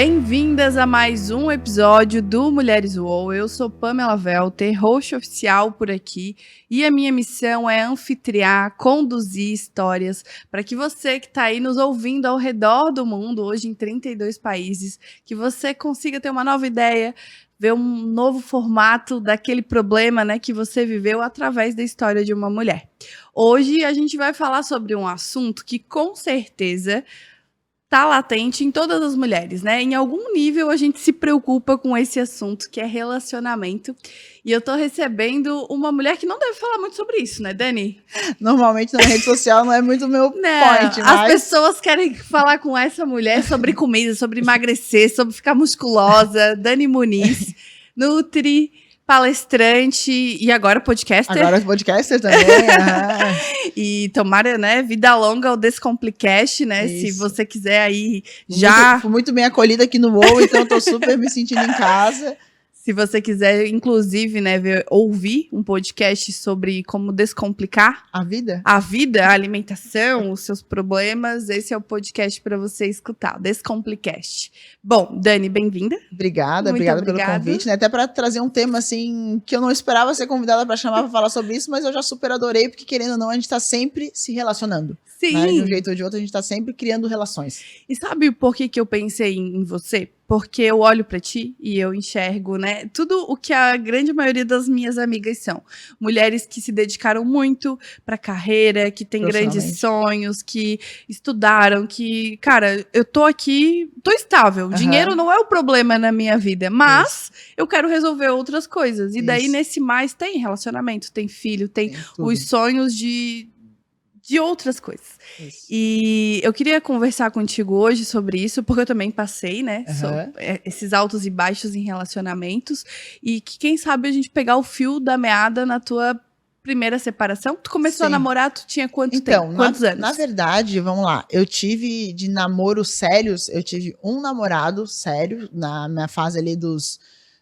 Bem-vindas a mais um episódio do Mulheres UOL. Eu sou Pamela Welter, host oficial por aqui, e a minha missão é anfitriar, conduzir histórias para que você que está aí nos ouvindo ao redor do mundo, hoje em 32 países, que você consiga ter uma nova ideia, ver um novo formato daquele problema, né, que você viveu através da história de uma mulher. Hoje a gente vai falar sobre um assunto que com certeza tá latente em todas as mulheres, né? Em algum nível a gente se preocupa com esse assunto, que é relacionamento. E eu tô recebendo uma mulher que não deve falar muito sobre isso, né, Dani? Normalmente na rede social não é muito meu point, As pessoas querem falar com essa mulher sobre comida, sobre emagrecer, sobre ficar musculosa. Dani Muniz, nutri, palestrante e agora podcaster. Agora podcaster também. E tomara, né, vida longa ao Descomplicast, né? Isso. Se você quiser aí já... Fui muito bem acolhida aqui no UOL, então tô super me sentindo em casa. Se você quiser, inclusive, né, ouvir um podcast sobre como descomplicar a vida, a alimentação, os seus problemas, esse é o podcast para você escutar, o Descomplicast. Bom, Dani, bem-vinda. Obrigada pelo convite, né? Até para trazer um tema assim que eu não esperava ser convidada para chamar para falar sobre isso, mas eu já super adorei, porque querendo ou não, a gente tá sempre se relacionando. Sim. Né? De um jeito ou de outro, a gente tá sempre criando relações. E sabe por que eu pensei em você? Porque eu olho pra ti e eu enxergo, né, tudo o que a grande maioria das minhas amigas são. Mulheres que se dedicaram muito pra carreira, que têm grandes sonhos, que estudaram, que, cara, eu tô aqui, tô estável. Dinheiro não é o problema na minha vida, mas eu quero resolver outras coisas. E daí, nesse mais, tem relacionamento, tem filho, tem os sonhos de outras coisas. Isso. E eu queria conversar contigo hoje sobre isso, porque eu também passei, né, esses altos e baixos em relacionamentos, e que quem sabe a gente pegar o fio da meada na tua primeira separação. Tu começou a namorar, tu tinha quanto tempo? Quantos anos? Na verdade, vamos lá, eu tive de namoros sérios, eu tive um namorado sério, na minha fase ali dos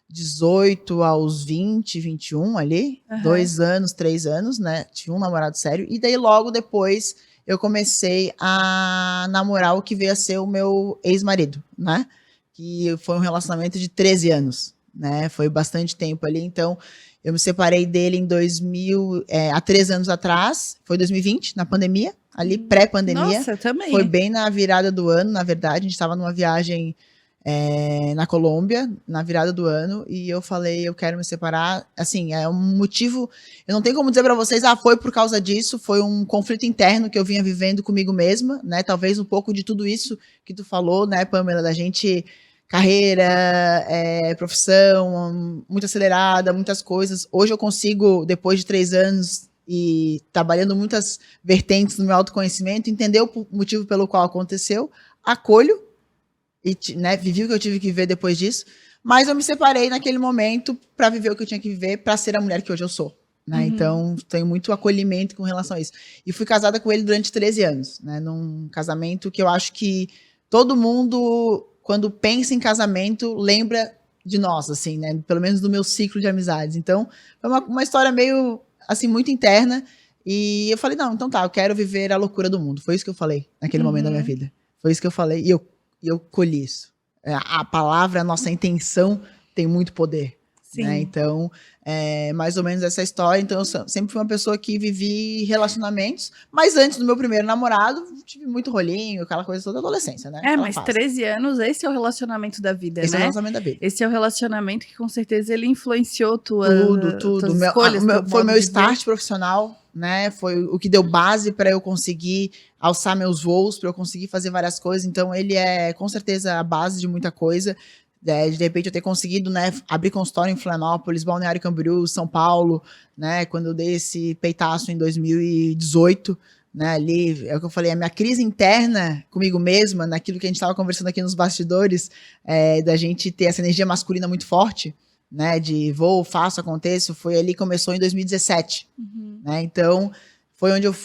18 aos 20, 21 ali, 2 anos, 3 anos, né, tive um namorado sério, e daí logo depois eu comecei a namorar o que veio a ser o meu ex-marido, né, que foi um relacionamento de 13 anos, né, foi bastante tempo ali, então eu me separei dele em 2000, há 3 anos atrás, foi 2020, na pandemia, ali pré-pandemia. Nossa, também. Foi bem na virada do ano, na verdade, a gente estava numa viagem na Colômbia, na virada do ano, e eu falei, eu quero me separar, assim, é um motivo, eu não tenho como dizer pra vocês, foi por causa disso, foi um conflito interno que eu vinha vivendo comigo mesma, né, talvez um pouco de tudo isso que tu falou, né, Pamela, da gente, carreira, profissão, muito acelerada, muitas coisas, hoje eu consigo, depois de 3 anos, e trabalhando muitas vertentes no meu autoconhecimento, entender o motivo pelo qual aconteceu, acolho, e, né, vivi o que eu tive que viver depois disso, mas eu me separei naquele momento para viver o que eu tinha que viver, para ser a mulher que hoje eu sou, né? Então tenho muito acolhimento com relação a isso. E fui casada com ele durante 13 anos, né? Num casamento que eu acho que todo mundo, quando pensa em casamento, lembra de nós, assim, né? Pelo menos do meu ciclo de amizades. Então foi uma história meio assim muito interna, e eu falei, não, então tá, eu quero viver a loucura do mundo. Foi isso que eu falei naquele momento da minha vida. Foi isso que eu falei, e eu colhi isso. A palavra, a nossa intenção tem muito poder. Né? Então, mais ou menos essa história. Então, eu sempre fui uma pessoa que vivi relacionamentos, mas antes do meu primeiro namorado, tive muito rolinho, aquela coisa toda da adolescência, né? Mas 13 anos, esse é o relacionamento da vida, esse né? É o relacionamento da vida. Esse é o relacionamento que, com certeza, ele influenciou tuas escolhas. Foi meu start profissional, né? Foi o que deu base para eu conseguir alçar meus voos, para eu conseguir fazer várias coisas. Então, ele é, com certeza, a base de muita coisa. De repente eu ter conseguido, né, abrir consultório em Florianópolis, Balneário Camboriú, São Paulo, né, quando eu dei esse peitaço em 2018, né, ali, é o que eu falei, a minha crise interna comigo mesma, naquilo que a gente estava conversando aqui nos bastidores, da gente ter essa energia masculina muito forte, né, de vou, faço, aconteço, foi ali que começou em 2017, né, então foi onde eu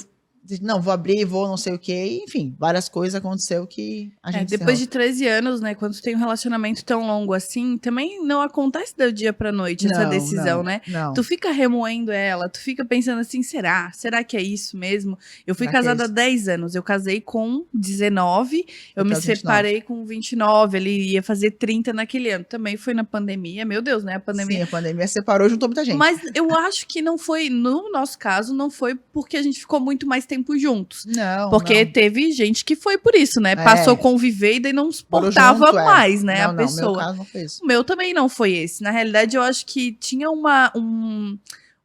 não, vou abrir, vou não sei o quê. Enfim, várias coisas aconteceu que a gente Depois de 13 anos, né, quando tu tem um relacionamento tão longo assim, também não acontece do dia pra noite essa decisão, né? Não. Tu fica remoendo ela, tu fica pensando assim, será? Será que é isso mesmo? Eu fui Será que é casada há isso? 10 anos, eu casei com 19, eu me aos 29. separei com 29, ele ia fazer 30 naquele ano. Também foi na pandemia, meu Deus, né, a pandemia. Sim, a pandemia separou, juntou muita gente. Mas eu acho que não foi, no nosso caso, não foi porque a gente ficou muito mais tempo juntos. Não, Porque não. teve gente que foi por isso, né? Passou a conviver e daí não Morou suportava junto, mais, né? Não, a não, pessoa. meu caso não foi isso. O meu também não foi esse. Na realidade, eu acho que tinha um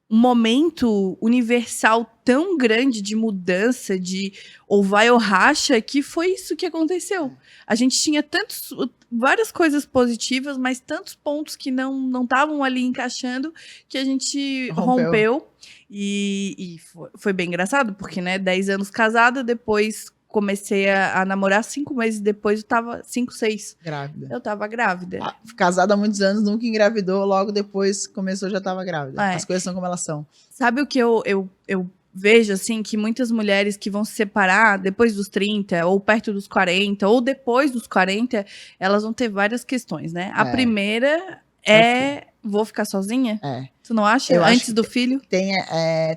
momento universal tão grande de mudança, de ou vai ou racha, que foi isso que aconteceu. A gente tinha várias coisas positivas, mas tantos pontos que não estavam ali encaixando, que a gente rompeu. E foi bem engraçado, porque, né, 10 anos casada, depois comecei a namorar, 5 meses depois eu tava, 5, 6. Grávida. Eu tava grávida. Casada há muitos anos, nunca engravidou, logo depois começou, já tava grávida. As coisas são como elas são. Sabe o que eu vejo, assim, que muitas mulheres que vão se separar depois dos 30, ou perto dos 40, ou depois dos 40, elas vão ter várias questões, né? A primeira vou ficar sozinha? Tu não acha? Eu Antes acho do filho? Tem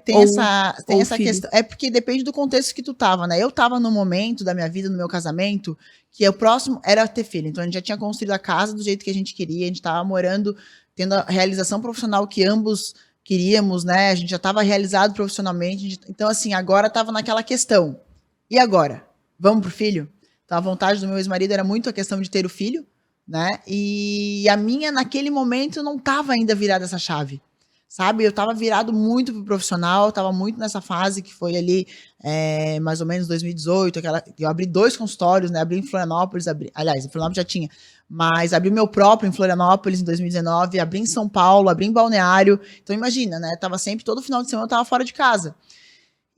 essa questão. É porque depende do contexto que tu tava, né? Eu tava no momento da minha vida, no meu casamento, que o próximo era ter filho. Então a gente já tinha construído a casa do jeito que a gente queria, a gente tava morando, tendo a realização profissional que ambos queríamos, né? A gente já tava realizado profissionalmente. Então, assim, agora tava naquela questão. E agora? Vamos pro filho? Então a vontade do meu ex-marido era muito a questão de ter o filho, né? E a minha, naquele momento, não tava ainda virada essa chave. Sabe, eu tava virado muito pro profissional, eu tava muito nessa fase que foi ali, mais ou menos 2018, eu abri 2 consultórios, né, abri em Florianópolis, aliás, em Florianópolis já tinha, mas abri meu próprio em Florianópolis em 2019, abri em São Paulo, abri em Balneário, então imagina, né, tava sempre, todo final de semana eu tava fora de casa.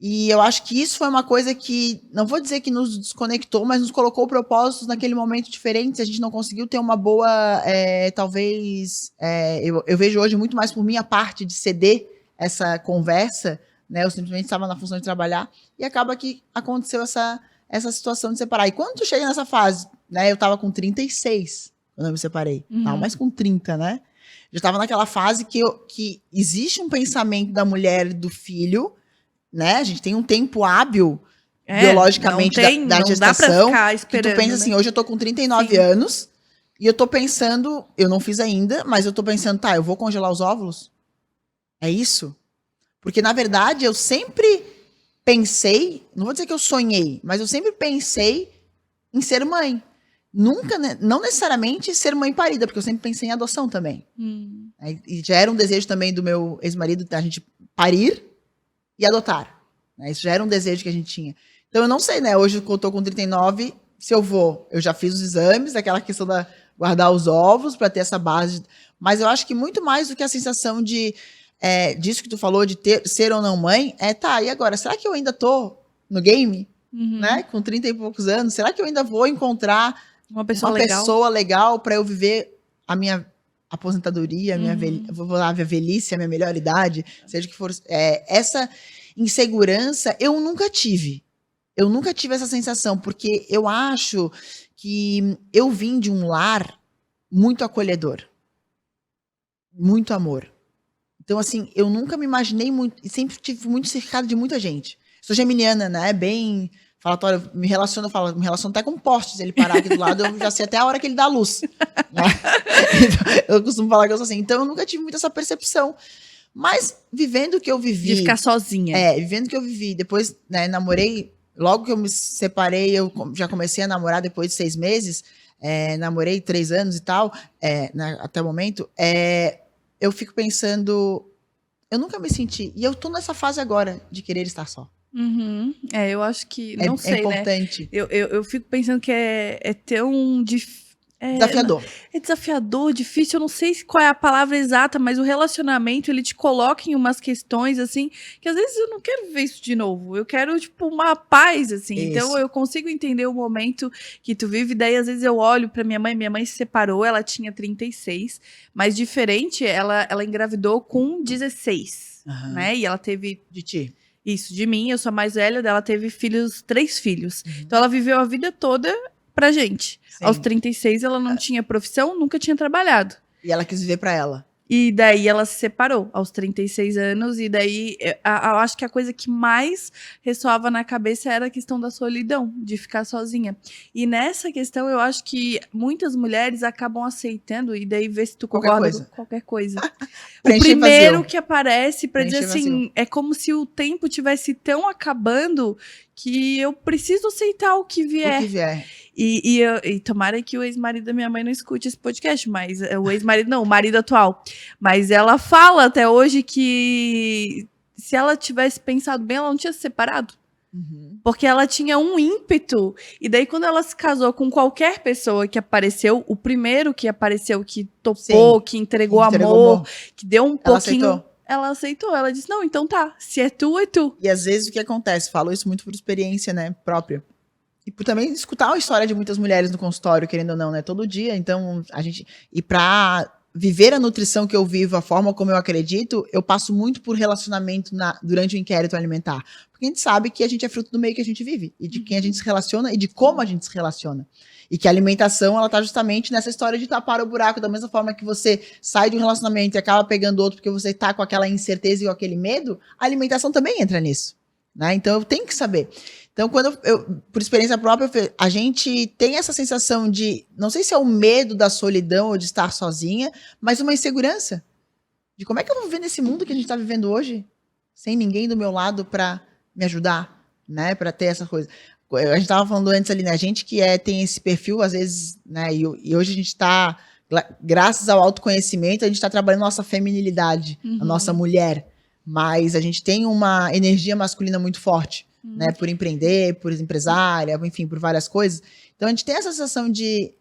E eu acho que isso foi uma coisa que, não vou dizer que nos desconectou, mas nos colocou propósitos naquele momento diferentes. A gente não conseguiu ter uma boa, talvez, eu vejo hoje muito mais por minha parte de ceder essa conversa, né? Eu simplesmente estava na função de trabalhar e acaba que aconteceu essa situação de separar. E quando tu chega nessa fase, né? Eu estava com 36 quando eu me separei, não, mas com 30, né? Já estava naquela fase que existe um pensamento da mulher e do filho, né? A gente tem um tempo hábil biologicamente da gestação. Não dá pra ficar esperando, que tu pensa assim, hoje eu tô com 39 anos e eu tô pensando, eu não fiz ainda, mas eu tô pensando, tá, eu vou congelar os óvulos? É isso? Porque, na verdade, eu sempre pensei, não vou dizer que eu sonhei, mas eu sempre pensei em ser mãe. Nunca, não necessariamente ser mãe parida, porque eu sempre pensei em adoção também. E já era um desejo também do meu ex-marido, da gente parir e adotar. Isso já era um desejo que a gente tinha. Então, eu não sei, né? Hoje, eu tô com 39, se eu vou, eu já fiz os exames, aquela questão da guardar os ovos para ter essa base. Mas eu acho que muito mais do que a sensação disso que tu falou, de ser ou não mãe, tá, e agora? Será que eu ainda tô no game? Né? Com 30 e poucos anos? Será que eu ainda vou encontrar uma pessoa legal para eu viver a minha aposentadoria, vou falar a velhice, a minha melhor idade, seja que for. Essa insegurança eu nunca tive. Eu nunca tive essa sensação, porque eu acho que eu vim de um lar muito acolhedor. Muito amor. Então, assim, eu nunca me imaginei muito, e sempre tive muito cercado de muita gente. Sou geminiana, né? Bem falatório, me relaciono até com postes, ele parar aqui do lado, eu já sei até a hora que ele dá a luz. Né? Então, eu costumo falar que eu sou assim. Então, eu nunca tive muito essa percepção. Mas, vivendo o que eu vivi... De ficar sozinha. Vivendo o que eu vivi. Depois, né, namorei... Logo que eu me separei, eu já comecei a namorar depois de 6 meses. Namorei 3 anos e tal, até o momento. Eu fico pensando... Eu nunca me senti... E eu tô nessa fase agora de querer estar só. Eu acho que... Não sei, importante. Né? Eu fico pensando que é tão difícil. Desafiador. É desafiador, difícil. Eu não sei qual é a palavra exata, mas o relacionamento, ele te coloca em umas questões, assim, que às vezes eu não quero ver isso de novo. Eu quero, tipo, uma paz, assim. Isso. Então, eu consigo entender o momento que tu vive. Daí, às vezes, eu olho pra minha mãe se separou, ela tinha 36. Mas, diferente, ela engravidou com 16, né? E ela teve... De ti. Isso, de mim, eu sou a mais velha, dela teve 3 filhos. Uhum. Então ela viveu a vida toda pra gente. Sim. Aos 36 ela não tinha profissão, nunca tinha trabalhado. E ela quis viver pra ela. E daí ela se separou aos 36 anos, e daí eu acho que a coisa que mais ressoava na cabeça era a questão da solidão, de ficar sozinha. E nessa questão eu acho que muitas mulheres acabam aceitando, e daí vê se tu Qualquer concorda coisa. com qualquer coisa. O Preencher primeiro vazio. que aparece pra dizer Preencher assim, vazio. é como se o tempo tivesse tão acabando que eu preciso aceitar o que O vier. que vier. E tomara que o ex-marido da minha mãe não escute esse podcast, mas o ex-marido não, o marido atual. Mas ela fala até hoje que se ela tivesse pensado bem, ela não tinha se separado. Uhum. Porque ela tinha um ímpeto. E daí, quando ela se casou com qualquer pessoa que apareceu, o primeiro que apareceu, que topou, Sim. que entregou Entregou amor, que deu um Ela pouquinho. aceitou? Ela aceitou. Ela disse: não, então tá. Se é tu, é tu. E às vezes o que acontece? Falo isso muito por experiência, né, própria. E por também escutar a história de muitas mulheres no consultório, querendo ou não, né, todo dia. Então, e pra viver a nutrição que eu vivo, a forma como eu acredito, eu passo muito por relacionamento durante o inquérito alimentar. Porque a gente sabe que a gente é fruto do meio que a gente vive, e de quem a gente se relaciona, e de como a gente se relaciona. E que a alimentação, ela tá justamente nessa história de tapar o buraco, da mesma forma que você sai de um relacionamento e acaba pegando outro porque você tá com aquela incerteza e com aquele medo, a alimentação também entra nisso, né? Então eu tenho que saber. Então, quando por experiência própria, a gente tem essa sensação de, não sei se é o medo da solidão ou de estar sozinha, mas uma insegurança. De como é que eu vou viver nesse mundo que a gente está vivendo hoje, sem ninguém do meu lado para me ajudar, né? Para ter essa coisa. A gente estava falando antes ali, né? A gente que tem esse perfil, às vezes, né? E hoje a gente está, graças ao autoconhecimento, a gente está trabalhando a nossa feminilidade, a nossa mulher. Mas a gente tem uma energia masculina muito forte. Né, por empreender, por empresária, enfim, por várias coisas. Então a gente tem essa sensação de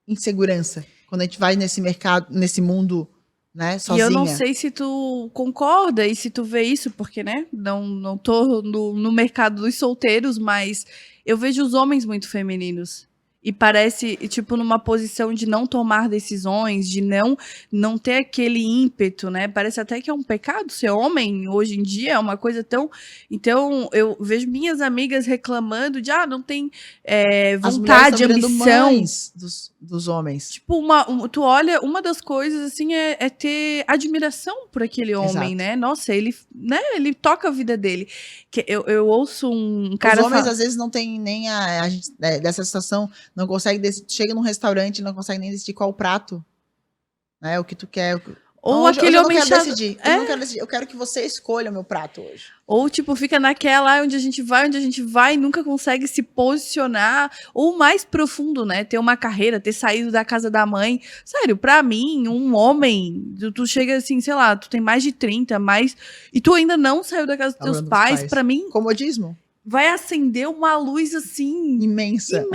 insegurança quando a gente vai nesse mercado, nesse mundo, né, sozinha. E eu não sei se tu concorda e se tu vê isso, porque, né, não tô no mercado dos solteiros, mas eu vejo os homens muito femininos. E parece, tipo, numa posição de não tomar decisões, de não ter aquele ímpeto, né? Parece até que é um pecado ser homem hoje em dia, é uma coisa tão... Então, eu vejo minhas amigas reclamando de, não tem vontade, ambição. Mães dos homens. Tipo, tu olha, uma das coisas, assim, é ter admiração por aquele homem, Exato. né? Nossa, ele toca a vida dele. Eu ouço um cara... Os homens, às vezes, não tem nem a gente, dessa situação, não consegue decidir, chega num restaurante, não consegue nem decidir qual prato, né? O que tu quer. Ou hoje, aquele hoje homem eu não quero chato. decidir. Eu não quero decidir. Eu quero que você escolha o meu prato hoje. Ou, tipo, fica naquela onde a gente vai, nunca consegue se posicionar. Ou mais profundo, né? Ter uma carreira, ter saído da casa da mãe. Sério, pra mim, um homem, tu chega assim, sei lá, tu tem mais de 30, e tu ainda não saiu da casa dos teus pais. Pra mim, comodismo. Vai acender uma luz, assim... Imensa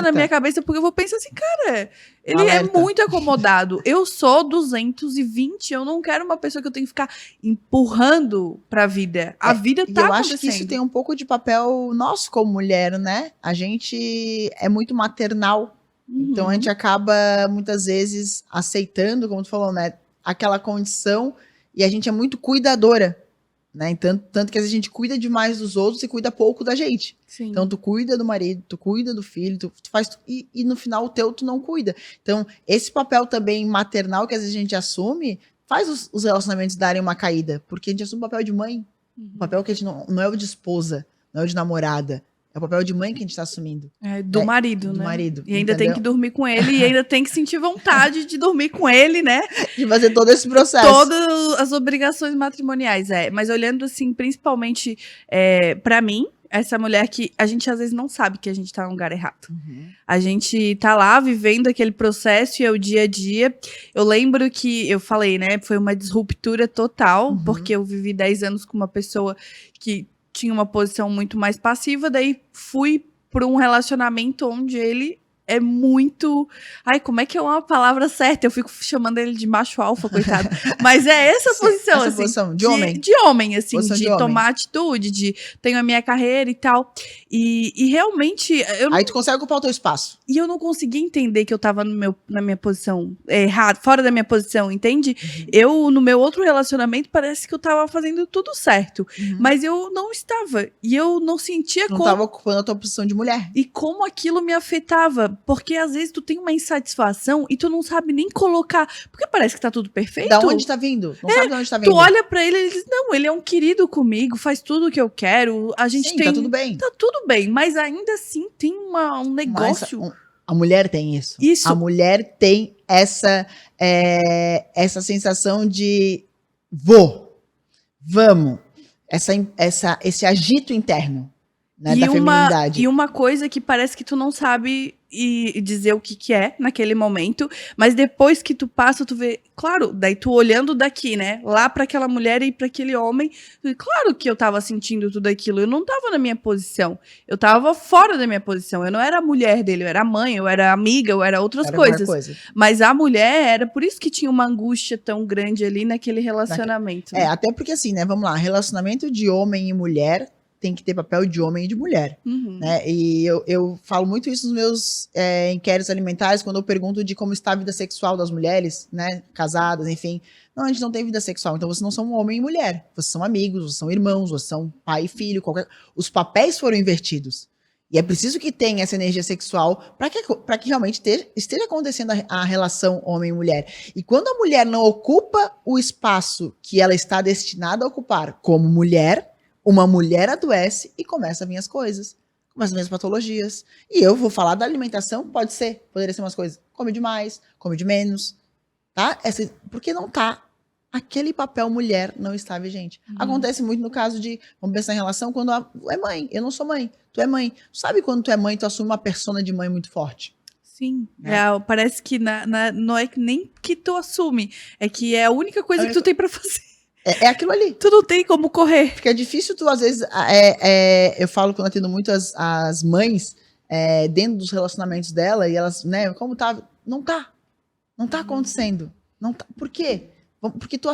na minha cabeça, porque eu vou pensar assim, cara, ele é muito acomodado. Eu sou 220, eu não quero uma pessoa que eu tenho que ficar empurrando pra vida. A vida tá acontecendo. Eu acho que isso tem um pouco de papel nosso como mulher, né? A gente é muito maternal. Então a gente acaba, muitas vezes, aceitando, como tu falou, né? Aquela condição, e a gente é muito cuidadora. Né? Tanto que a gente cuida demais dos outros e cuida pouco da gente. Sim. Então, tu cuida do marido, tu cuida do filho, tu faz... E no final, o teu, tu não cuida. Então, esse papel também maternal que às vezes a gente assume, faz os relacionamentos darem uma caída. Porque a gente assume o papel de mãe. O papel que a gente não é o de esposa, não é o de namorada. É o papel de mãe que a gente tá assumindo. Do marido, do né? marido. E ainda tem que dormir com ele, e ainda tem que sentir vontade de dormir com ele, né? De fazer todo esse processo. Todas as obrigações matrimoniais, Mas olhando, assim, principalmente pra mim, essa mulher que a gente às vezes não sabe que a gente tá no lugar errado. A gente tá lá vivendo aquele processo e é o dia a dia. Eu lembro que, eu falei, né? Foi uma disruptura total, porque eu vivi 10 anos com uma pessoa que tinha uma posição muito mais passiva, daí fui para um relacionamento onde ele é muito... Ai, como é que é uma palavra certa? Eu fico chamando ele de macho alfa, coitado. Mas é essa posição, essa assim. posição de homem. De homem, assim. Posição de homem. Tomar atitude, de tenho a minha carreira e tal. E realmente... Aí tu consegue ocupar o teu espaço. E eu não conseguia entender que eu tava na minha posição errada, fora da minha posição, entende? Eu, no meu outro relacionamento, parece que eu tava fazendo tudo certo. Mas eu não estava. E eu não sentia Não tava ocupando a tua posição de mulher. E como aquilo me afetava. Porque às vezes tu tem uma insatisfação e tu não sabe nem colocar. Porque parece que tá tudo perfeito. Da onde tá vindo? Não sabe de onde tá vindo. Tu olha pra ele e ele diz, não, ele é um querido comigo, faz tudo o que eu quero. A gente Sim, tem... tá tudo bem. Tá tudo bem, mas ainda assim tem um negócio... A mulher tem isso. Isso. A mulher tem essa sensação de vamos. Esse agito interno, né, da feminilidade. E uma coisa que parece que tu não sabe dizer o que é naquele momento, mas depois que tu passa, tu vê, claro, daí tu olhando daqui, né, lá pra aquela mulher e pra aquele homem, claro que eu tava sentindo tudo aquilo, eu não tava na minha posição, eu tava fora da minha posição, eu não era a mulher dele, eu era a mãe, eu era amiga, eu era outras coisas. Mas a mulher era, por isso que tinha uma angústia tão grande ali naquele relacionamento. Né? Até porque assim, né, vamos lá, relacionamento de homem e mulher tem que ter papel de homem e de mulher, né? E eu falo muito isso nos meus inquéritos alimentares, quando eu pergunto de como está a vida sexual das mulheres, né? Casadas, enfim. Não, a gente não tem vida sexual, então vocês não são homem e mulher. Vocês são amigos, vocês são irmãos, vocês são pai e filho, os papéis foram invertidos. E é preciso que tenha essa energia sexual para que realmente esteja acontecendo a relação homem e mulher. E quando a mulher não ocupa o espaço que ela está destinada a ocupar como mulher, uma mulher adoece e começa a vir as coisas. Começam a vir as patologias. E eu vou falar da alimentação, poderia ser umas coisas. Come demais, come de menos. Tá? Porque não tá. Aquele papel mulher não está vigente. Acontece muito no caso de, vamos pensar em relação, quando é mãe. Eu não sou mãe, tu é mãe. Sabe quando tu é mãe, tu assume uma persona de mãe muito forte? Sim, parece que não é nem que tu assume, é que é a única coisa que tu tem pra fazer. É aquilo ali. Tu não tem como correr. Porque é difícil tu, às vezes, eu falo quando eu atendo muito as mães dentro dos relacionamentos dela, e elas, né, como tá? Não tá acontecendo. Não tá. Por quê? Porque tu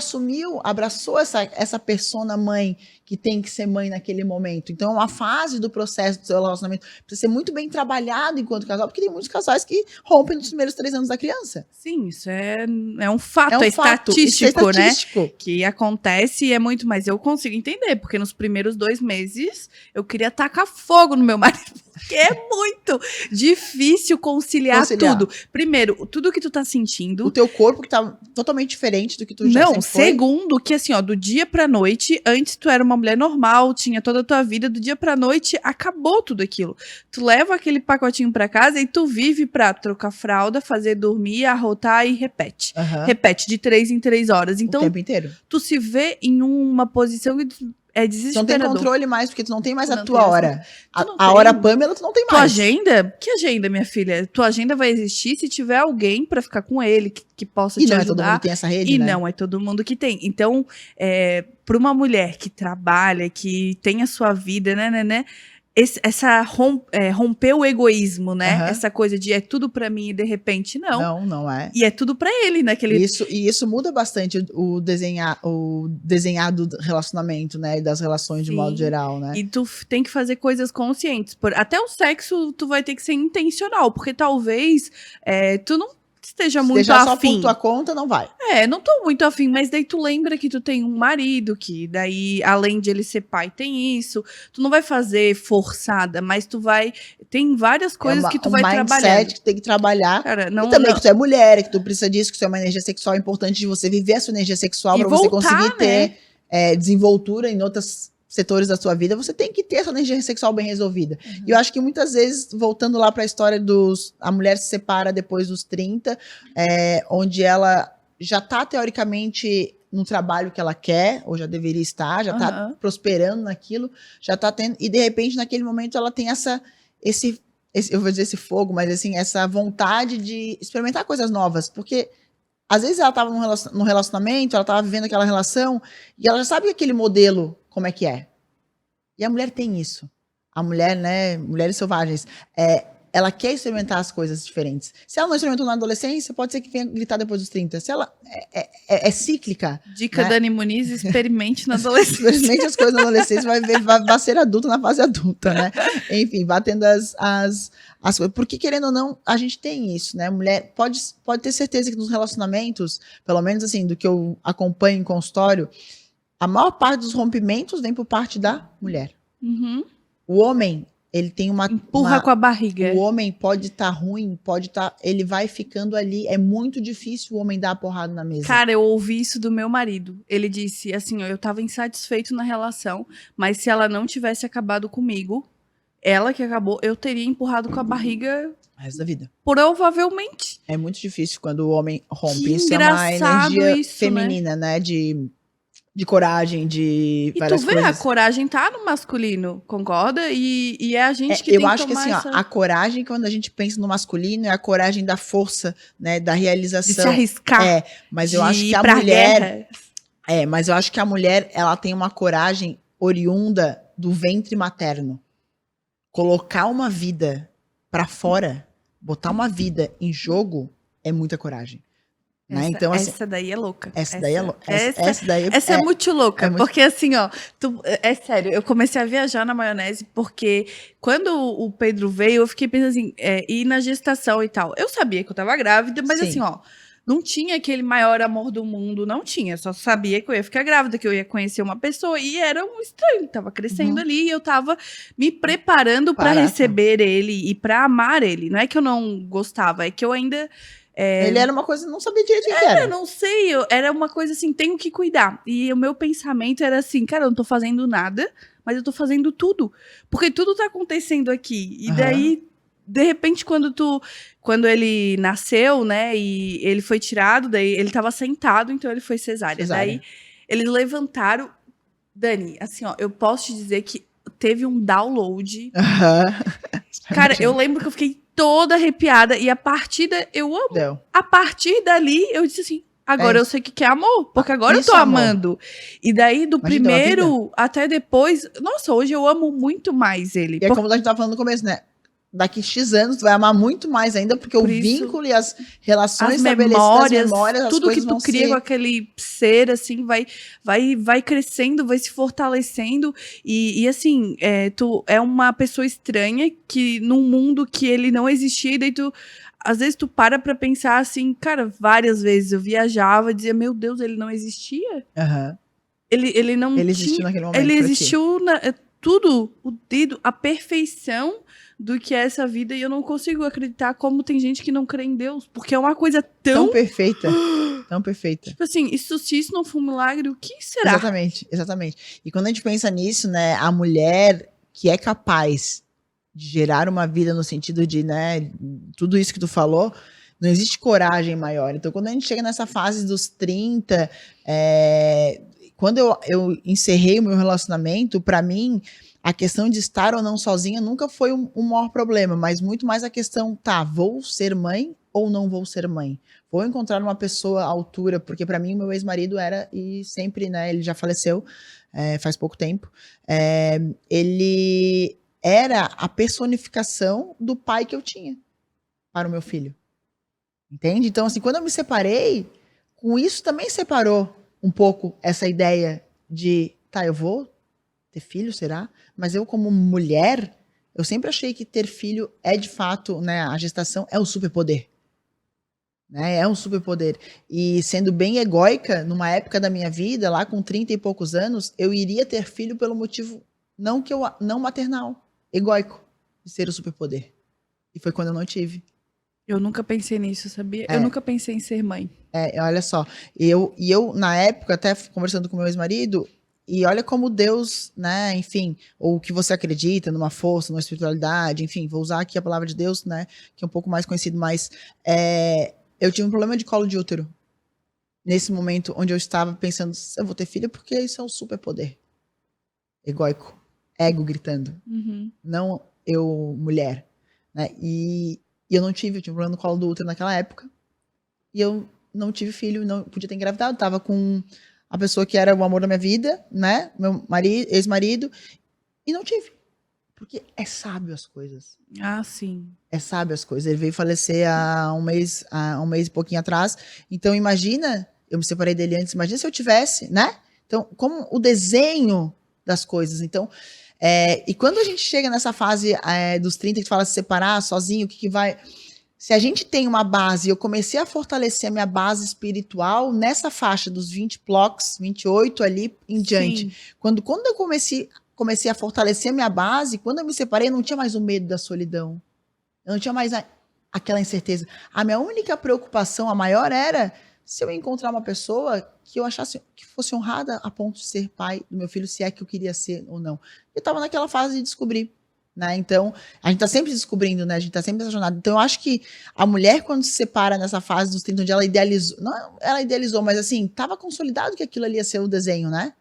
abraçou essa persona mãe que tem que ser mãe naquele momento. Então, é uma fase do processo do seu relacionamento precisa ser muito bem trabalhado enquanto casal, porque tem muitos casais que rompem nos primeiros 3 anos da criança. Sim, isso é um fato, estatístico, né? Que acontece e é muito, mas eu consigo entender, porque nos primeiros 2 meses eu queria tacar fogo no meu marido, porque é muito difícil conciliar tudo. Primeiro, tudo que tu tá sentindo. O teu corpo que tá totalmente diferente do que tu já sempre foi. Segundo, que assim, ó, do dia pra noite, antes tu era uma mulher normal, tinha toda a tua vida, do dia pra noite acabou tudo aquilo. Tu leva aquele pacotinho pra casa e tu vive pra trocar fralda, fazer dormir, arrotar e repete. Repete de 3 em 3 horas. Então, o tempo inteiro. Tu se vê em uma posição que é desesperador. Tu não tem controle mais, porque tu não tem mais a tua hora. A hora Pamela tu não tem mais. Tua agenda? Que agenda, minha filha? Tua agenda vai existir se tiver alguém pra ficar com ele, que possa te ajudar. E não é todo mundo que tem essa rede, né? E não é todo mundo que tem. Então, pra uma mulher que trabalha, que tem a sua vida, né? Romper o egoísmo, né? Essa coisa de é tudo pra mim e de repente não. Não é. E é tudo pra ele, naquele... Isso muda bastante o desenhado do relacionamento, né? E das relações de modo geral, né? E tu tem que fazer coisas conscientes. Até o sexo, tu vai ter que ser intencional, porque talvez tu não esteja muito deixar afim. Só por tua conta, não vai. Não tô muito afim, mas daí tu lembra que tu tem um marido, que daí, além de ele ser pai, tem isso. Tu não vai fazer forçada, mas tu vai... Tem várias coisas que tu vai trabalhar. É um mindset que tem que trabalhar. Cara, e também que tu é mulher, que tu precisa disso, que tu é uma energia sexual importante de você viver a sua energia sexual para você conseguir ter desenvoltura em outras setores da sua vida, você tem que ter essa energia sexual bem resolvida. E eu acho que muitas vezes, voltando lá para a história a mulher se separa depois dos 30, onde ela já está teoricamente no trabalho que ela quer, ou já deveria estar, já está prosperando naquilo, já está tendo, e de repente naquele momento ela tem eu vou dizer esse fogo, mas assim, essa vontade de experimentar coisas novas, porque às vezes ela estava num relacionamento, ela estava vivendo aquela relação, e ela já sabe aquele modelo como é que é. E a mulher tem isso. A mulher, né, mulheres selvagens, ela quer experimentar as coisas diferentes. Se ela não experimentou na adolescência, pode ser que venha gritar depois dos 30. Se ela é cíclica. Dica né? Dani Muniz, experimente na adolescência. Experimente as coisas na adolescência, vai ser adulta na fase adulta, né? Enfim, vai tendo as coisas. Porque, querendo ou não, a gente tem isso, né? Mulher pode ter certeza que nos relacionamentos, pelo menos assim, do que eu acompanho em consultório, a maior parte dos rompimentos vem por parte da mulher. Uhum. O homem, ele tem Empurra com a barriga. O homem pode estar ruim, ele vai ficando ali. É muito difícil o homem dar a porrada na mesa. Cara, eu ouvi isso do meu marido. Ele disse assim, ó, eu tava insatisfeito na relação, mas se ela não tivesse acabado comigo, ela que acabou, eu teria empurrado com a barriga O resto da vida. provavelmente. É muito difícil quando o homem rompe. Que Isso é uma engraçado energia isso, feminina, né? De coragem, de E várias tu vê, coisas. a coragem tá no masculino, concorda? E é a gente que Eu tem acho que tomar assim, ó, a coragem, quando a gente pensa no masculino, é a coragem da força, né? Da realização. de se arriscar, Mas de eu acho ir que a pra mulher. guerra. Mas eu acho que a mulher, ela tem uma coragem oriunda do ventre materno. Colocar uma vida pra fora, botar uma vida em jogo, é muita coragem. Né? Então, assim, Essa daí é louca. essa daí é louca. Essa é muito louca, é muito- porque assim, ó, é sério, eu comecei a viajar na maionese porque quando o Pedro veio, eu fiquei pensando assim, ir na gestação e tal. Eu sabia que eu tava grávida, mas Sim. assim, ó, não tinha aquele maior amor do mundo, não tinha. Só sabia que eu ia ficar grávida, que eu ia conhecer uma pessoa e era um estranho, tava crescendo ali e eu tava me preparando pra Barato. receber ele e pra amar ele. Não é que eu não gostava, é que eu ainda Ele era uma coisa, não sabia direito o que eu era. não sei, era uma coisa assim, tenho que cuidar. E o meu pensamento era assim, cara, eu não tô fazendo nada, mas eu tô fazendo tudo. Porque tudo tá acontecendo aqui. E daí, de repente, quando ele nasceu, né, e ele foi tirado, daí ele tava sentado, então ele foi cesárea. Daí, eles levantaram. Dani, assim, ó, eu posso te dizer que teve um download. Cara, eu lembro que eu fiquei toda arrepiada e a partida eu amo. Deu. A partir dali, eu disse assim, agora eu sei o que é amor, porque agora eu Isso tô é amor. amando. E daí, do Imagina, uma primeiro até depois, nossa, hoje eu amo muito mais ele. E é como a gente tava falando no começo, né? Daqui X anos, tu vai amar muito mais ainda, porque o vínculo e as relações estabelecidas, as memórias, tudo as que coisas tu vão cria ser... com aquele ser, assim, vai crescendo, vai se fortalecendo. E assim, tu é uma pessoa estranha que num mundo que ele não existia, e daí tu. Às vezes tu para pra pensar assim, cara, várias vezes eu viajava e dizia, meu Deus, ele não existia? Ele não Ele existiu naquele momento. Ele pra ti. existiu tudo, o dedo, a perfeição do que é essa vida, e eu não consigo acreditar como tem gente que não crê em Deus, porque é uma coisa Tão perfeita. Tão perfeita. Tipo assim, se isso não for um milagre, o que será? Exatamente. E quando a gente pensa nisso, né, a mulher que é capaz de gerar uma vida no sentido de, né, tudo isso que tu falou, não existe coragem maior. Então, quando a gente chega nessa fase dos 30, quando eu encerrei o meu relacionamento, pra mim, a questão de estar ou não sozinha nunca foi um maior problema, mas muito mais a questão, vou ser mãe ou não vou ser mãe? Vou encontrar uma pessoa à altura, porque pra mim, meu ex-marido era, e sempre, né, ele já faleceu, faz pouco tempo, ele era a personificação do pai que eu tinha para o meu filho. Entende? Então, assim, quando eu me separei, com isso também separou um pouco essa ideia de, eu vou ter filho, será? Mas eu, como mulher, eu sempre achei que ter filho é, de fato, né, a gestação é o superpoder. Né? É um superpoder. E sendo bem egóica, numa época da minha vida, lá com 30 e poucos anos, eu iria ter filho pelo motivo não maternal, egóico, de ser o superpoder. E foi quando eu não tive. Eu nunca pensei nisso, sabia? Eu nunca pensei em ser mãe. Olha só. Eu, na época, até conversando com meu ex-marido, e olha como Deus, né, enfim, ou o que você acredita, numa força, numa espiritualidade, enfim, vou usar aqui a palavra de Deus, né, que é um pouco mais conhecido, mas eu tive um problema de colo de útero. Nesse momento onde eu estava pensando, eu vou ter filho porque isso é um superpoder. Egóico. Ego gritando. Não eu, mulher. Né, e eu não tive, eu tive um problema no colo do útero naquela época, e eu não tive filho, não podia ter engravidado, tava com a pessoa que era o amor da minha vida, né, meu ex-marido, e não tive. Porque é sábio as coisas. Ah, sim. É sábio as coisas. Ele veio falecer há um mês e pouquinho atrás. Então, imagina, eu me separei dele antes, imagina se eu tivesse, né? Então, como o desenho das coisas. Então, e quando a gente chega nessa fase dos 30, que fala se separar sozinho, o que vai... Se a gente tem uma base, eu comecei a fortalecer a minha base espiritual nessa faixa dos 20 blocos, 28 ali em diante. Sim. Quando eu comecei a fortalecer a minha base, quando eu me separei, eu não tinha mais o medo da solidão. Eu não tinha mais aquela incerteza. A minha única preocupação, a maior, era se eu encontrar uma pessoa que eu achasse que fosse honrada a ponto de ser pai do meu filho, se é que eu queria ser ou não. Eu estava naquela fase de descobrir. Né? Então, a gente está sempre descobrindo, né? A gente está sempre apaixonado. Então, eu acho que a mulher, quando se separa nessa fase dos 30, onde ela idealizou, não ela idealizou, mas assim, estava consolidado que aquilo ali ia ser o desenho, né?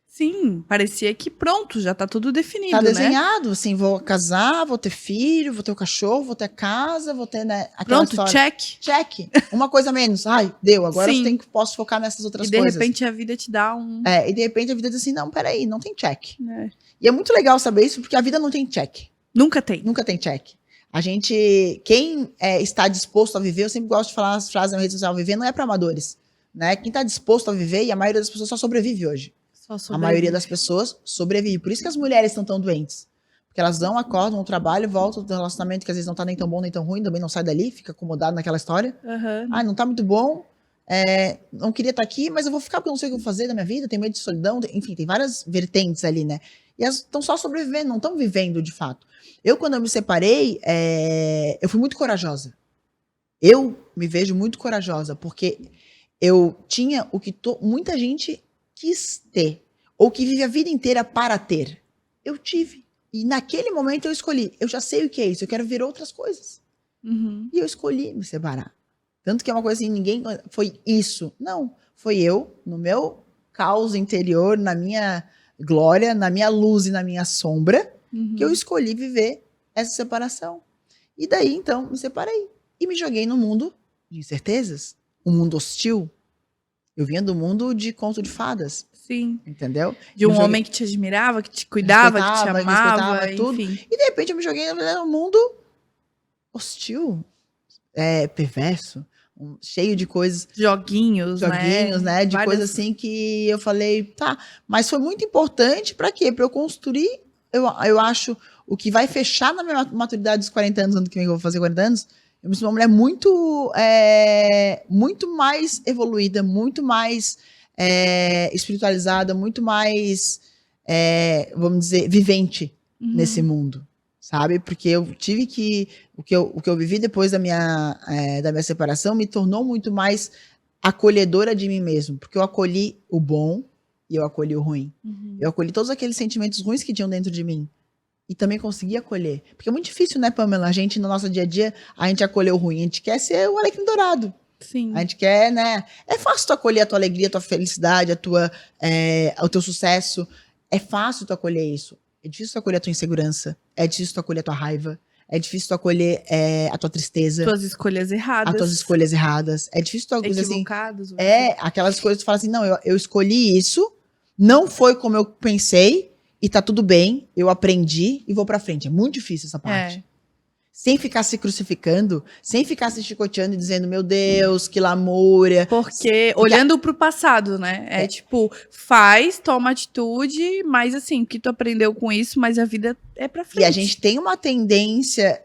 Sim, parecia que pronto, já tá tudo definido, Tá né? desenhado, assim, vou casar, vou ter filho, vou ter o cachorro, vou ter casa, vou ter, né, aquela Pronto, história. check. Check. Uma coisa menos. Ai, deu, agora Sim. eu posso focar nessas outras E de coisas. repente a vida te dá um... E de repente a vida diz assim, não, peraí, não tem check. É. E é muito legal saber isso, porque a vida não tem check. Nunca tem. Nunca tem check. A gente, quem está disposto a viver, eu sempre gosto de falar as frases na rede social, viver não é para amadores, né? Quem está disposto a viver, e a maioria das pessoas só sobrevive hoje. Só A sobrevive. maioria das pessoas sobrevive. Por isso que as mulheres estão tão doentes. Porque elas acordam no trabalho, voltam do relacionamento que às vezes não tá nem tão bom, nem tão ruim, também não sai dali, fica acomodado naquela história. Uhum. Ah, não tá muito bom, não queria estar aqui, mas eu vou ficar porque eu não sei o que eu vou fazer da minha vida, tenho medo de solidão, enfim, tem várias vertentes ali, né? E elas estão só sobrevivendo, não estão vivendo de fato. Quando eu me separei, eu fui muito corajosa. Eu me vejo muito corajosa, porque eu tinha o que muita gente quis ter, ou que vive a vida inteira para ter. Eu tive. E naquele momento eu escolhi. Eu já sei o que é isso, eu quero ver outras coisas. Uhum. E eu escolhi me separar. Tanto que é uma coisa assim, ninguém... Foi isso. Não. Foi eu, no meu caos interior, na minha glória, na minha luz e na minha sombra, que eu escolhi viver essa separação. E daí, então, me separei. E me joguei no mundo de incertezas. Um mundo hostil. Eu vinha do mundo de conto de fadas. Sim. Entendeu? De um homem que te admirava, que te cuidava, que te amava, tudo. enfim. E de repente eu me joguei num mundo hostil, perverso, cheio de coisas. Joguinhos, né? De coisas assim que eu falei, tá. Mas foi muito importante para quê? Para eu construir, eu acho, o que vai fechar na minha maturidade dos 40 anos, ano que vem eu vou fazer 40 anos, eu me sinto uma mulher muito, muito mais evoluída, muito mais espiritualizada, muito mais, vamos dizer, vivente nesse mundo, sabe? Porque eu tive que... O que eu vivi depois da minha separação me tornou muito mais acolhedora de mim mesmo. Porque eu acolhi o bom e eu acolhi o ruim. Eu acolhi todos aqueles sentimentos ruins que tinham dentro de mim. E também consegui acolher. Porque é muito difícil, né, Pamela? A gente, no nosso dia a dia, a gente acolher o ruim. A gente quer ser o alecrim dourado. Sim. A gente quer, né? É fácil tu acolher a tua alegria, a tua felicidade, o teu sucesso. É fácil tu acolher isso. É difícil tu acolher a tua insegurança. É difícil tu acolher a tua raiva. É difícil tu acolher a tua tristeza. Tuas escolhas erradas. As tuas escolhas erradas. É difícil tu acolher assim. Equivocados. Aquelas coisas que tu fala assim, não, eu escolhi isso, não foi como eu pensei, e tá tudo bem, eu aprendi e vou pra frente. É muito difícil essa parte. Sem ficar se crucificando, sem ficar se chicoteando e dizendo, meu Deus, que lamúria. Porque olhando pro passado, né? Tipo, toma atitude, mas assim, o que tu aprendeu com isso, mas a vida é pra frente. E a gente tem uma tendência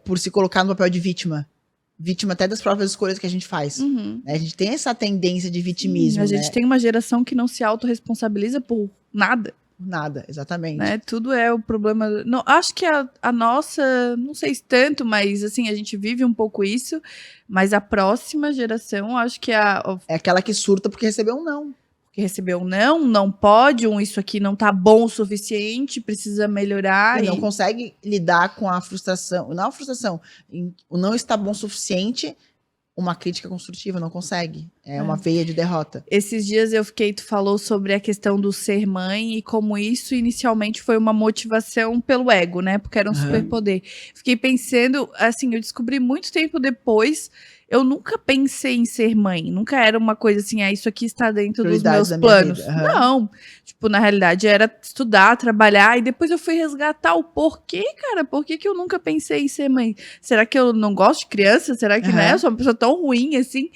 por se colocar no papel de vítima. Vítima até das próprias escolhas que a gente faz. A gente tem essa tendência de vitimismo. A gente tem uma geração que não se autorresponsabiliza por nada. Nada, exatamente. Né? Tudo é o problema. Não, acho que a nossa, não sei se tanto, mas assim, a gente vive um pouco isso. Mas a próxima geração, acho que é aquela que surta porque recebeu um não. Porque recebeu um não pode, isso aqui não tá bom o suficiente, precisa melhorar. E não consegue lidar com a frustração. Não a frustração, o não está bom o suficiente. Uma crítica construtiva, não consegue. É uma veia de derrota. Esses dias tu falou sobre a questão do ser mãe e como isso inicialmente foi uma motivação pelo ego, né? Porque era um superpoder. Fiquei pensando, assim, eu descobri muito tempo depois eu nunca pensei em ser mãe. Nunca era uma coisa assim, isso aqui está dentro dos Prioridades meus da minha planos. vida. Aham. Não. Tipo, na realidade, era estudar, trabalhar, e depois eu fui resgatar o porquê, cara. Por que eu nunca pensei em ser mãe? Será que eu não gosto de criança? Será que, né, eu sou uma pessoa tão ruim, assim?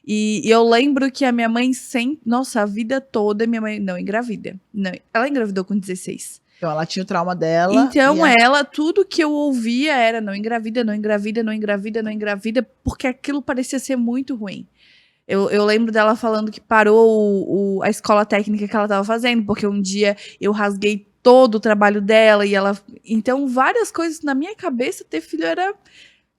E eu lembro que a minha mãe sempre... Nossa, a vida toda, minha mãe não engravida. Não, ela engravidou com 16. Então ela tinha o trauma dela. Então ela, tudo que eu ouvia era não engravida, não engravida, não engravida, não engravida, porque aquilo parecia ser muito ruim. Eu lembro dela falando que parou a escola técnica que ela estava fazendo, porque um dia eu rasguei todo o trabalho dela e ela... Então, várias coisas na minha cabeça, ter filho era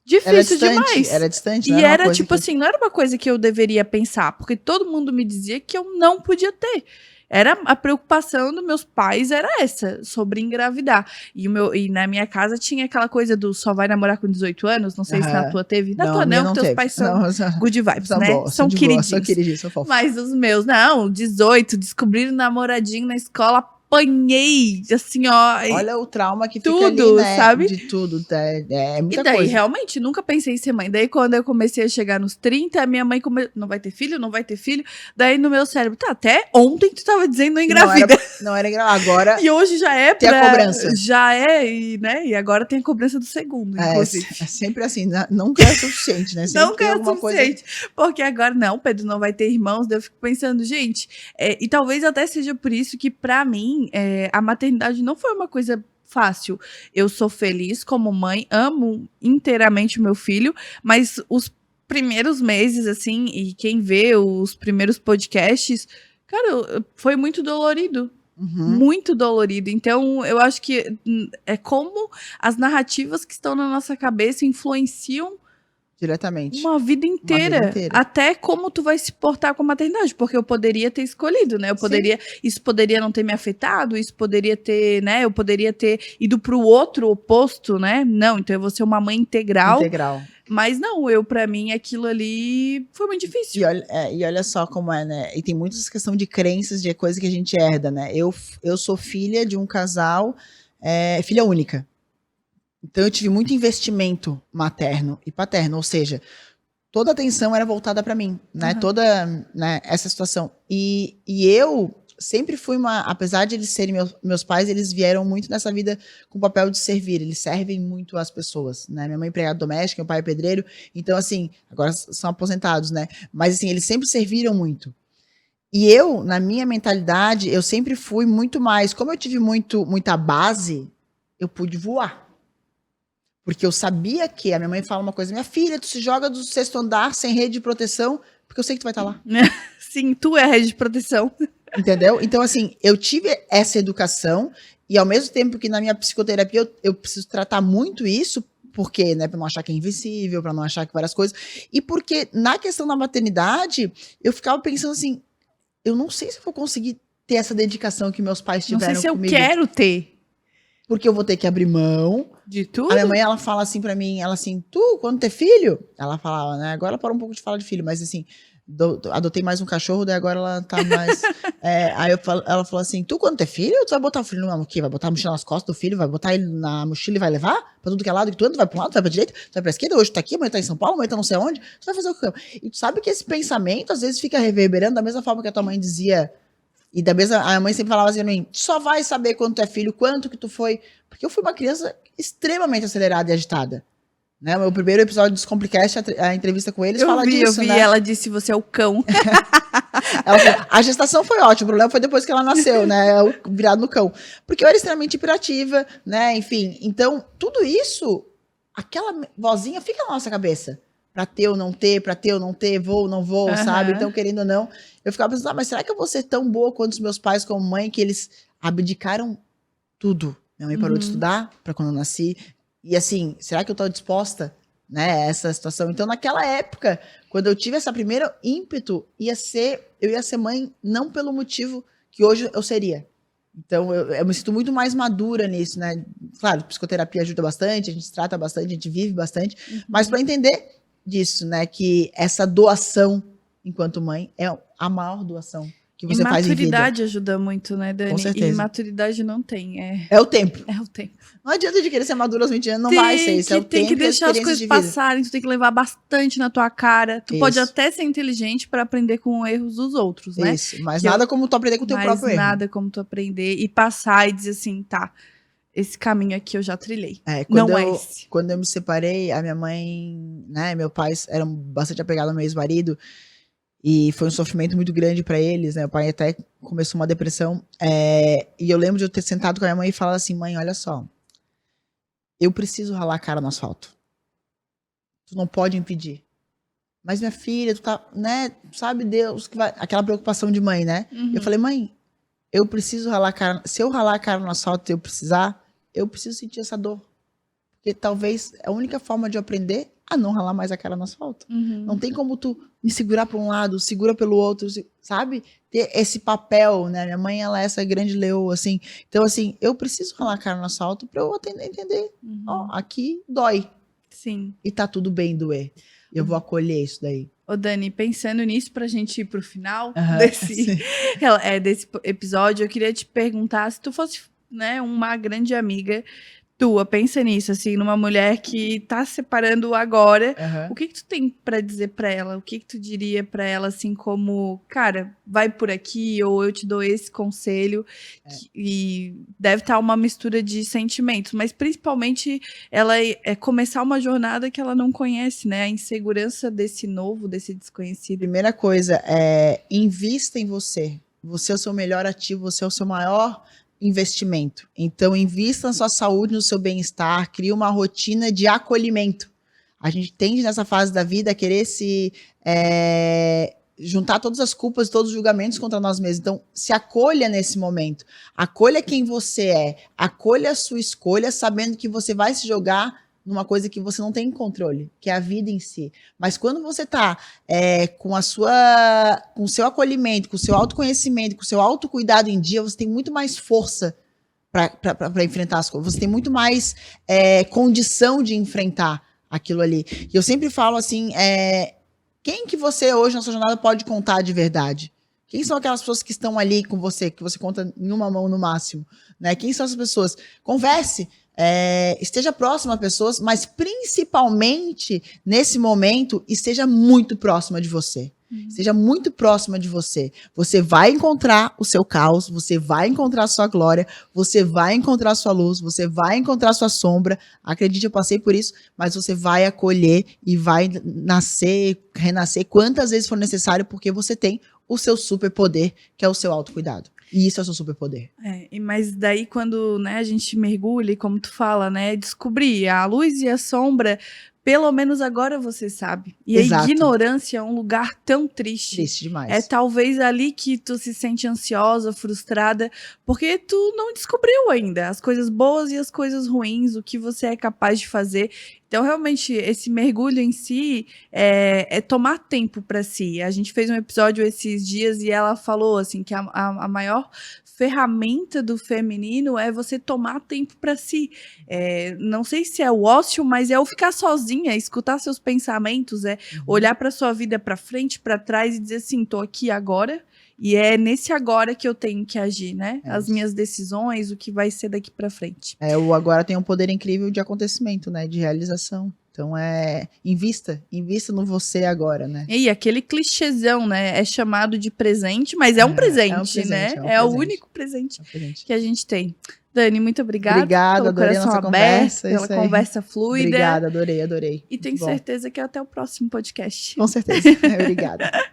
difícil demais. Era distante, E era tipo assim, não era uma coisa que eu deveria pensar, porque todo mundo me dizia que eu não podia ter. Era a preocupação dos meus pais era essa, sobre engravidar. E na minha casa tinha aquela coisa do só vai namorar com 18 anos, não sei se na tua teve. Na tua não, teus pais são good vibes, né? São queridinhos. São fofos. Mas os meus, não, 18, descobriram namoradinho na escola, apanhei, assim, ó. Olha o trauma que fica tudo, ali, né? Sabe? De tudo, é muita coisa. E daí, coisa. realmente, nunca pensei em ser mãe. Daí, quando eu comecei a chegar nos 30, a minha mãe não vai ter filho, não vai ter filho. Daí, no meu cérebro, até ontem tu tava dizendo não engravida. Não era engravida, agora... E hoje já é tem a cobrança. Já é, e agora tem a cobrança do segundo, inclusive. É sempre assim, nunca é suficiente, né? Sempre nunca é suficiente. Porque agora, não, Pedro não vai ter irmãos. Daí eu fico pensando, gente, e talvez até seja por isso que, pra mim, a maternidade não foi uma coisa fácil. Eu sou feliz como mãe, amo inteiramente o meu filho, mas os primeiros meses, assim, e quem vê os primeiros podcasts, cara, foi muito dolorido. Muito dolorido. Então, eu acho que é como as narrativas que estão na nossa cabeça influenciam diretamente. Uma vida inteira. Até como tu vai se portar com a maternidade. Porque eu poderia ter escolhido, né? Isso poderia não ter me afetado, isso poderia ter, né? Eu poderia ter ido pro outro oposto, né? Não, então eu vou ser uma mãe integral. Mas não, pra mim, aquilo ali foi muito difícil. E olha só como é, né? E tem muitas questão de crenças, de coisa que a gente herda, né? Eu sou filha de um casal, filha única. Então eu tive muito investimento materno e paterno, ou seja, toda a atenção era voltada para mim, né? Toda, né, essa situação. E eu sempre fui apesar de eles serem meus pais, eles vieram muito nessa vida com o papel de servir, eles servem muito as pessoas, né? Minha mãe é empregada doméstica, meu pai é pedreiro, então assim, agora são aposentados, né? Mas assim, eles sempre serviram muito. E eu, na minha mentalidade, eu sempre fui muito mais, como eu tive muita base, eu pude voar. Porque eu sabia que a minha mãe fala uma coisa, minha filha, tu se joga do 6º andar sem rede de proteção, porque eu sei que tu vai estar lá. Sim, tu é a rede de proteção. Entendeu? Então, assim, eu tive essa educação e ao mesmo tempo que na minha psicoterapia eu preciso tratar muito isso, porque, né, pra não achar que é invisível, pra não achar que várias coisas, e porque na questão da maternidade, eu ficava pensando assim, eu não sei se eu vou conseguir ter essa dedicação que meus pais tiveram comigo. Não sei se eu quero ter. Porque eu vou ter que abrir mão. De tudo? A minha mãe, ela fala assim pra mim, ela assim, tu, quando ter filho? Ela falava, né, agora parou um pouco de falar de filho, mas assim, adotei mais um cachorro, daí agora ela tá mais... ela falou assim, tu, quando ter filho, tu vai botar o filho no quê? Vai botar a mochila nas costas do filho, vai botar ele na mochila e vai levar pra tudo que é lado, que tu anda, tu vai pra um lado, tu vai pra direita, tu vai pra esquerda, hoje tu tá aqui, amanhã tá em São Paulo, amanhã tá não sei onde, tu vai fazer o que? E tu sabe que esse pensamento, às vezes, fica reverberando da mesma forma que a tua mãe dizia... E da mesma, a mãe sempre falava assim pra mim, só vai saber quando tu é filho, quanto que tu foi. Porque eu fui uma criança extremamente acelerada e agitada. Né? O meu primeiro episódio do Descomplicast, a entrevista com eles, fala disso, né? Ela disse, você é o cão. Ela falou, a gestação foi ótima, o problema foi depois que ela nasceu, né? Virado no cão. Porque eu era extremamente hiperativa, né? Enfim, então, tudo isso, aquela vozinha fica na nossa cabeça. Pra ter ou não ter, vou ou não vou, sabe? Então, querendo ou não, eu ficava pensando, mas será que eu vou ser tão boa quanto os meus pais como mãe, que eles abdicaram tudo? Minha mãe parou de estudar pra quando eu nasci. E assim, será que eu tô disposta, né, a essa situação? Então, naquela época, quando eu tive essa primeira ímpeto, eu ia ser mãe não pelo motivo que hoje eu seria. Então, eu me sinto muito mais madura nisso, né? Claro, psicoterapia ajuda bastante, a gente trata bastante, a gente vive bastante, mas pra entender disso, né, que essa doação enquanto mãe é a maior doação que você faz em vida. Maturidade ajuda muito, né, Dani? Com certeza. E maturidade não tem, É o tempo. é o tempo. Não adianta de querer ser maduro aos 20 anos, não vai ser isso. É o Tem tempo que e as deixar as experiências coisas de vida. passarem, tu tem que levar bastante na tua cara. Tu pode Isso. até ser inteligente pra aprender com erros dos outros, né? Isso, mas Que nada como tu aprender com o teu Mas próprio erro. nada como tu aprender e passar e dizer assim, tá, esse caminho aqui eu já trilhei. É, Não é esse. quando eu me separei, a minha mãe, né, meu pai eram bastante apegados ao meu ex-marido e foi um sofrimento muito grande pra eles, né? O pai até começou uma depressão. E eu lembro de eu ter sentado com a minha mãe e falar assim, mãe, olha só, eu preciso ralar a cara no asfalto. Tu não pode impedir. Mas minha filha, tu tá, né? Sabe Deus que vai. Aquela preocupação de mãe, né? Uhum. Eu falei, mãe, eu preciso ralar a cara. Se eu ralar a cara no asfalto e eu preciso sentir essa dor. Porque talvez é a única forma de eu aprender a não ralar mais a cara no asfalto. Uhum. Não tem como tu me segurar para um lado, segura pelo outro, sabe? Ter esse papel, né? Minha mãe, ela é essa grande leoa, assim. Então, assim, eu preciso ralar a cara no asfalto para eu entender. Uhum. Ó, aqui dói. Sim. E tá tudo bem doer. Eu vou acolher isso daí. Ô, Dani, pensando nisso pra gente ir pro final Sim. desse episódio, eu queria te perguntar se tu fosse, né, uma grande amiga tua, pensa nisso, assim, numa mulher que tá se separando agora, o que tu tem pra dizer pra ela? O que tu diria pra ela, assim, como, cara, vai por aqui, ou eu te dou esse conselho, e deve estar uma mistura de sentimentos, mas principalmente ela começar uma jornada que ela não conhece, né? A insegurança desse novo, desse desconhecido. Primeira coisa, invista em você. Você é o seu melhor ativo, você é o seu maior investimento. Então, invista na sua saúde, no seu bem-estar, crie uma rotina de acolhimento. A gente tende nessa fase da vida a querer se juntar todas as culpas, todos os julgamentos contra nós mesmos. Então, se acolha nesse momento. Acolha quem você é. Acolha a sua escolha, sabendo que você vai se jogar numa coisa que você não tem controle, que é a vida em si. Mas quando você tá com o seu acolhimento, com o seu autoconhecimento, com o seu autocuidado em dia, você tem muito mais força para enfrentar as coisas. Você tem muito mais condição de enfrentar aquilo ali. E eu sempre falo assim, quem que você hoje na sua jornada pode contar de verdade? Quem são aquelas pessoas que estão ali com você, que você conta em uma mão no máximo? Né? Quem são essas pessoas? Converse. Esteja próximo a pessoas, mas principalmente nesse momento, esteja muito próxima de você. Esteja muito próxima de você. Você vai encontrar o seu caos, você vai encontrar a sua glória, você vai encontrar a sua luz, você vai encontrar a sua sombra. Acredite, eu passei por isso, mas você vai acolher e vai nascer, renascer quantas vezes for necessário, porque você tem o seu superpoder, que é o seu autocuidado. E isso é o seu superpoder. Mas daí quando, né, a gente mergulha, como tu fala, né, descobrir a luz e a sombra, pelo menos agora você sabe. E Exato. A ignorância é um lugar tão triste. Triste demais. É talvez ali que tu se sente ansiosa, frustrada, porque tu não descobriu ainda as coisas boas e as coisas ruins, o que você é capaz de fazer. Então, realmente, esse mergulho em si é tomar tempo para si. A gente fez um episódio esses dias e ela falou assim que a maior ferramenta do feminino é você tomar tempo para si. Não sei se é o ócio, mas é o ficar sozinha, escutar seus pensamentos, olhar para sua vida para frente, para trás e dizer assim, tô aqui agora. E é nesse agora que eu tenho que agir, né? As minhas decisões, o que vai ser daqui pra frente. O agora tem um poder incrível de acontecimento, né? De realização. Então invista no você agora, né? E aquele clichêzão, né? É chamado de presente, mas é um presente, né? É o único presente que a gente tem. Dani, muito obrigada. Obrigada, pelo adorei coração a nossa aberto, conversa. pela conversa fluida. Obrigada, adorei. E tenho certeza que até o próximo podcast. Com certeza. Obrigada.